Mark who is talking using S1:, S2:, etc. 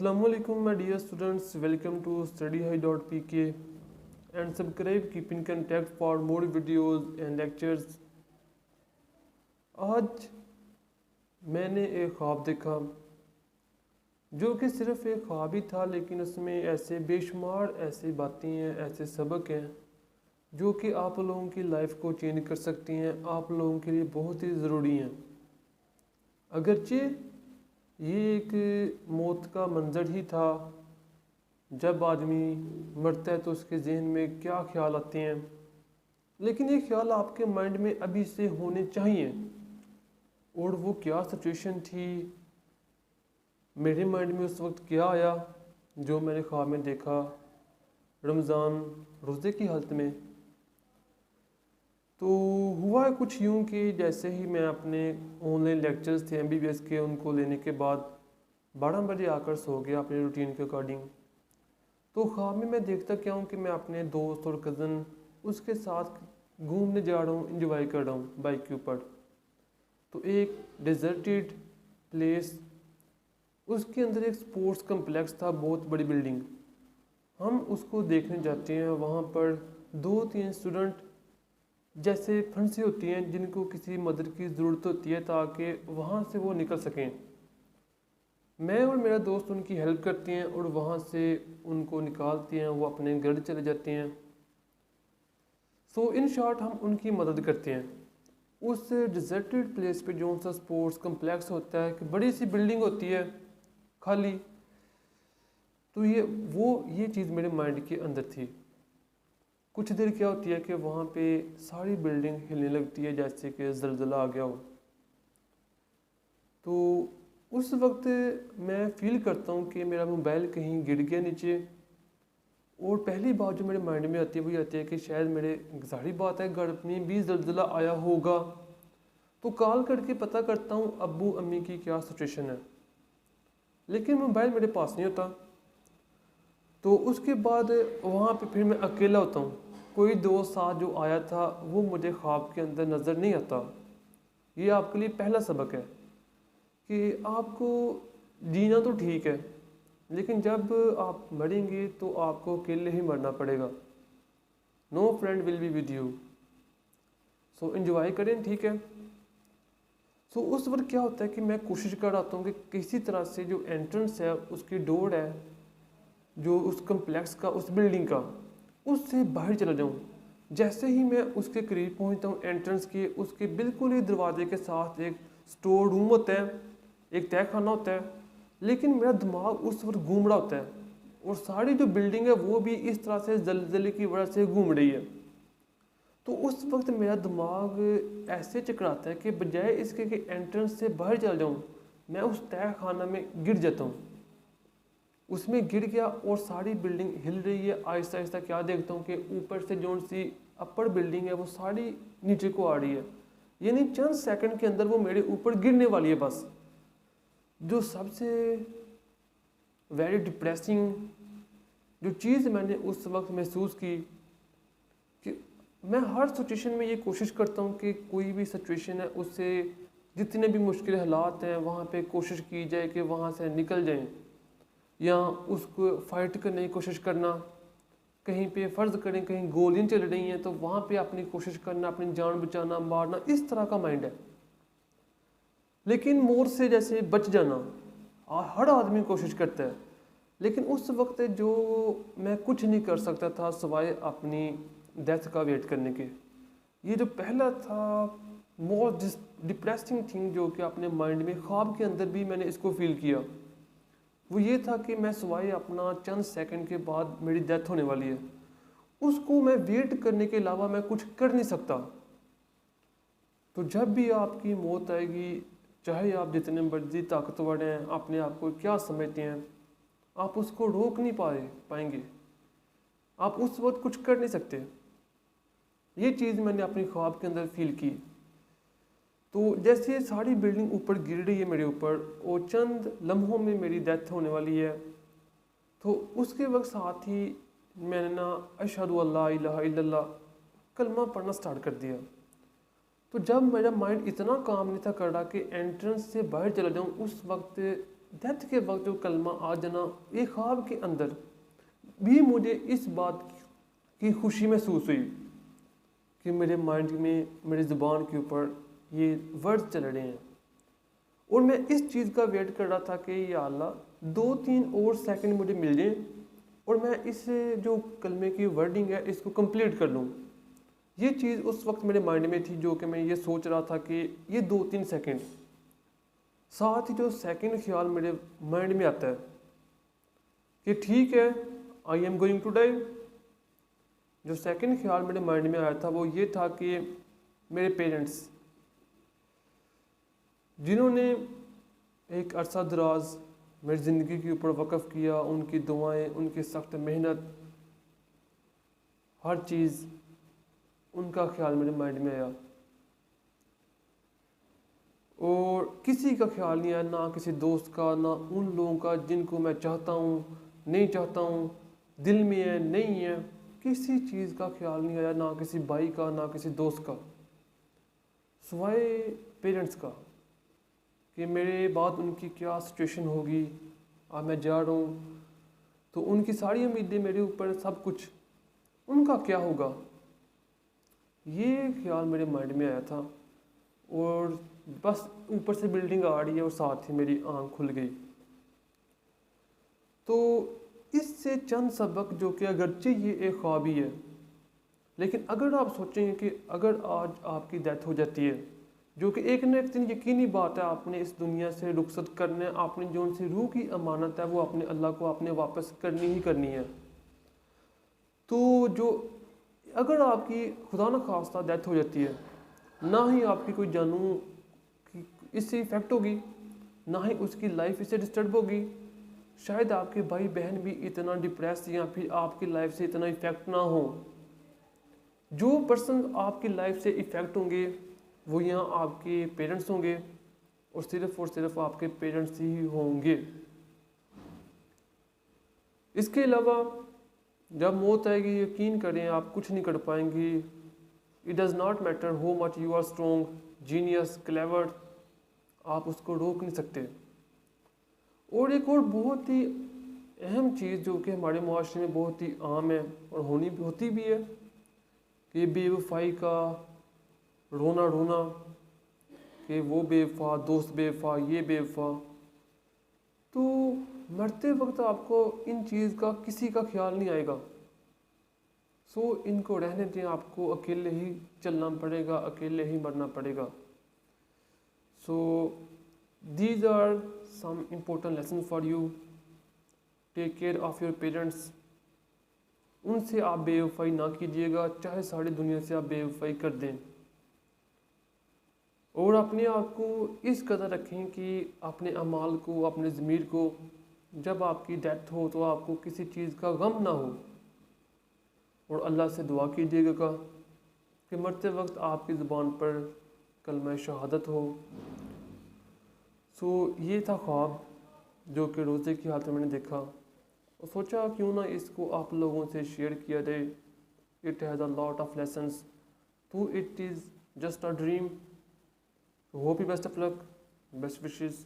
S1: Assalamualaikum my dear students, welcome to studyhigh.pk and subscribe keep in contact for more videos and lectures। आज मैंने एक ख्वाब देखा जो कि सिर्फ एक ख्वाब ही था, लेकिन उसमें ऐसे बेशुमार ऐसी बातें हैं, ऐसे सबक हैं जो कि आप लोगों की लाइफ को चेंज कर सकती हैं, आप लोगों के लिए बहुत ही ज़रूरी हैं। अगरचे ये एक मौत का मंजर ही था। जब आदमी मरता है तो उसके जहन में क्या ख्याल आते हैं, लेकिन ये ख्याल आपके माइंड में अभी से होने चाहिए। और वो क्या सिचुएशन थी, मेरे माइंड में उस वक्त क्या आया जो मैंने ख्वाब में देखा रमज़ान रोज़े की हालत में। तो हुआ है कुछ यूँ कि जैसे ही मैं अपने ऑनलाइन लेक्चर्स थे MBBS के, उनको लेने के बाद 12 बजे आकर सो गया अपने रूटीन के अकॉर्डिंग। तो ख्वाब में मैं देखता क्या हूँ कि मैं अपने दोस्त और कज़न उसके साथ घूमने जा रहा हूँ, इंजॉय कर रहा हूँ बाइक के ऊपर। तो एक डिज़र्टेड प्लेस, उसके अंदर एक स्पोर्ट्स कम्प्लेक्स था, बहुत बड़ी बिल्डिंग। हम उसको देखने जाते हैं। वहाँ पर 2-3 स्टूडेंट जैसे फंसी होती हैं जिनको किसी मदद की ज़रूरत होती है ताकि वहाँ से वो निकल सकें। मैं और मेरा दोस्त उनकी हेल्प करते हैं और वहाँ से उनको निकालते हैं, वो अपने घर चले जाते हैं। सो इन शॉर्ट हम उनकी मदद करते हैं। उस डिज़र्टेड प्लेस पे जो सा स्पोर्ट्स कम्प्लेक्स होता है कि बड़ी सी बिल्डिंग होती है खाली। तो ये चीज़ मेरे माइंड के अंदर थी। कुछ देर क्या होती है कि वहाँ पे सारी बिल्डिंग हिलने लगती है जैसे कि ज़लज़ला आ गया हो। तो उस वक्त मैं फील करता हूँ कि मेरा मोबाइल कहीं गिर गया नीचे। और पहली बात जो मेरे माइंड में आती है वो ये आती है कि शायद मेरे ज़ाहिर बात है घर में भी ज़लज़ला आया होगा। तो कॉल करके पता करता हूँ अब्बू अम्मी की क्या सिचुएशन है, लेकिन मोबाइल मेरे पास नहीं होता। तो उसके बाद वहाँ पे फिर मैं अकेला होता हूँ। कोई दोस्त साथ जो आया था वो मुझे ख्वाब के अंदर नज़र नहीं आता। ये आपके लिए पहला सबक है कि आपको जीना तो ठीक है, लेकिन जब आप मरेंगे तो आपको अकेले ही मरना पड़ेगा। No friend will be with you. So enjoy करें, ठीक है। सो उस वक्त क्या होता है कि मैं कोशिश कर रहा हूँ कि किसी तरह से जो एंट्रेंस है, उसकी डोर है जो उस कम्प्लेक्स का, उस बिल्डिंग का, उससे बाहर चला जाऊँ। जैसे ही मैं उसके करीब पहुँचता हूँ एंट्रेंस के, उसके बिल्कुल ही दरवाजे के साथ एक स्टोर रूम होता है, एक तहखाना होता है। लेकिन मेरा दिमाग उस वक्त घूम रहा होता है और सारी जो बिल्डिंग है वो भी इस तरह से जलजले की वजह से घूम रही है। तो उस वक्त मेरा दिमाग ऐसे चकराता है कि बजाय इसके कि एंट्रेंस से बाहर चल जाऊँ, मैं उस तहखाना में गिर जाता हूँ। उसमें गिर गया और सारी बिल्डिंग हिल रही है। आहिस्ता आहिस्ता क्या देखता हूँ कि ऊपर से जो सी अपर बिल्डिंग है वो सारी नीचे को आ रही है, यानी चंद सेकंड के अंदर वो मेरे ऊपर गिरने वाली है बस। जो सबसे वेरी डिप्रेसिंग जो चीज़ मैंने उस वक्त महसूस की कि मैं हर सिचुएशन में ये कोशिश करता हूँ कि कोई भी सिचुएशन है उससे जितने भी मुश्किल हालात हैं वहाँ पे कोशिश की जाए कि वहाँ से निकल जाएं, या उसको फाइट करने की कोशिश करना। कहीं पे फ़र्ज़ करें कहीं गोलियां चल रही हैं तो वहाँ पे अपनी कोशिश करना, अपनी जान बचाना, मारना, इस तरह का माइंड है। लेकिन मौत से जैसे बच जाना हर आदमी कोशिश करता है, लेकिन उस वक्त जो मैं कुछ नहीं कर सकता था सिवाय अपनी डेथ का वेट करने के। ये जो पहला था मोस्ट डिप्रेसिंग थिंग जो कि अपने माइंड में ख्वाब के अंदर भी मैंने इसको फील किया, वो ये था कि मैं सिवाय अपना चंद सेकंड के बाद मेरी डेथ होने वाली है, उसको मैं वेट करने के अलावा मैं कुछ कर नहीं सकता। तो जब भी आपकी मौत आएगी, चाहे आप जितने मर्जी ताकतवर हैं, अपने आप को क्या समझते हैं, आप उसको रोक नहीं पाएंगे। आप उस वक्त कुछ कर नहीं सकते। ये चीज़ मैंने अपनी ख्वाब के अंदर फील की। तो जैसे सारी बिल्डिंग ऊपर गिर रही है मेरे ऊपर और चंद लम्हों में मेरी डेथ होने वाली है, तो उसके वक्त साथ ही मैंने ना अशहदु अल्ला इलाहा इल्लल्लाह कलमा पढ़ना स्टार्ट कर दिया। तो जब मेरा माइंड इतना काम नहीं था कर रहा कि एंट्रेंस से बाहर चला जाऊँ, उस वक्त डेथ के वक्त जो कलमा आ जाना, एक ख्वाब के अंदर भी मुझे इस बात की खुशी महसूस हुई कि मेरे माइंड में, मेरे ज़ुबान के ऊपर ये वर्ड चल रहे हैं और मैं इस चीज़ का वेट कर रहा था कि या अल्लाह 2-3 और सेकंड मुझे मिल जाए और मैं इस जो कलमे की वर्डिंग है इसको कंप्लीट कर लूँ। ये चीज़ उस वक्त मेरे माइंड में थी, जो कि मैं ये सोच रहा था कि ये 2-3 सेकंड। साथ ही जो सेकंड ख्याल मेरे माइंड में आता है कि ठीक है, I am going to die. जो सेकंड ख्याल मेरे माइंड में आया था वो ये था कि मेरे पेरेंट्स, जिन्होंने एक अरसा दराज मेरी ज़िंदगी के ऊपर वक़्फ़ किया, उनकी दुआएं, उनकी सख्त मेहनत, हर चीज़, उनका ख्याल मेरे माइंड में आया। और किसी का ख्याल नहीं आया, ना किसी दोस्त का, ना उन लोगों का जिनको मैं चाहता हूँ, नहीं चाहता हूँ, दिल में है, नहीं है, किसी चीज़ का ख्याल नहीं आया, ना किसी भाई का, ना किसी दोस्त का, सिवाय पेरेंट्स का कि मेरे बाद उनकी क्या सिचुएशन होगी। अब मैं जा रहा हूँ तो उनकी सारी उम्मीदें मेरे ऊपर, सब कुछ, उनका क्या होगा, ये ख्याल मेरे माइंड में आया था। और बस ऊपर से बिल्डिंग आ रही है और साथ ही मेरी आँख खुल गई। तो इससे चंद सबक, जो कि अगरचे ये एक ख्वाब ही है, लेकिन अगर आप सोचेंगे कि अगर आज आपकी डेथ हो जाती है, जो कि एक न एक दिन यकीनी बात है, आपने इस दुनिया से रुखसत करना है, आपने जो उनसे रूह की अमानत है वो अपने अल्लाह को आपने वापस करनी ही करनी है। तो जो अगर आपकी खुदा न खास्ता डेथ हो जाती है, ना ही आपकी कोई जानू इससे इफ़ेक्ट होगी, ना ही उसकी लाइफ इससे डिस्टर्ब होगी। शायद आपके भाई बहन भी इतना डिप्रेस या फिर आपकी लाइफ से इतना इफ़ेक्ट ना हो। जो पर्सन आपकी लाइफ से इफ़ेक्ट होंगे वो यहाँ आपके पेरेंट्स होंगे और सिर्फ आपके पेरेंट्स ही होंगे। इसके अलावा जब मौत आएगी, यकीन करें आप कुछ नहीं कर पाएंगे। It does not matter how much you are strong, genius, clever, आप उसको रोक नहीं सकते। और एक और बहुत ही अहम चीज़ जो कि हमारे मुआशरे में बहुत ही आम है और होती भी है कि बेवफाई का रोना रोना, कि वो बेवफा, दोस्त बेवफा, ये बेवफा। तो मरते वक्त आपको इन चीज़ का किसी का ख्याल नहीं आएगा। सो इनको रहने दें, आपको अकेले ही चलना पड़ेगा, अकेले ही मरना पड़ेगा। So these are some important lesson for you. Take care of your parents. उनसे आप बेवफाई ना कीजिएगा, चाहे सारी दुनिया से आप बेवफाई कर दें। और अपने आप को इस कदर रखें कि अपने अमाल को, अपने ज़मीर को, जब आपकी डेथ हो तो आपको किसी चीज़ का गम ना हो। और अल्लाह से दुआ कीजिएगा कि मरते वक्त आपकी ज़ुबान पर कलमा शहादत हो। सो ये था ख्वाब जो कि रोज़े की हालत में मैंने देखा और सोचा क्यों ना इसको आप लोगों से शेयर किया जाए। It has a lot of lessons, तो it is just a dream. Hope you best of luck, best wishes.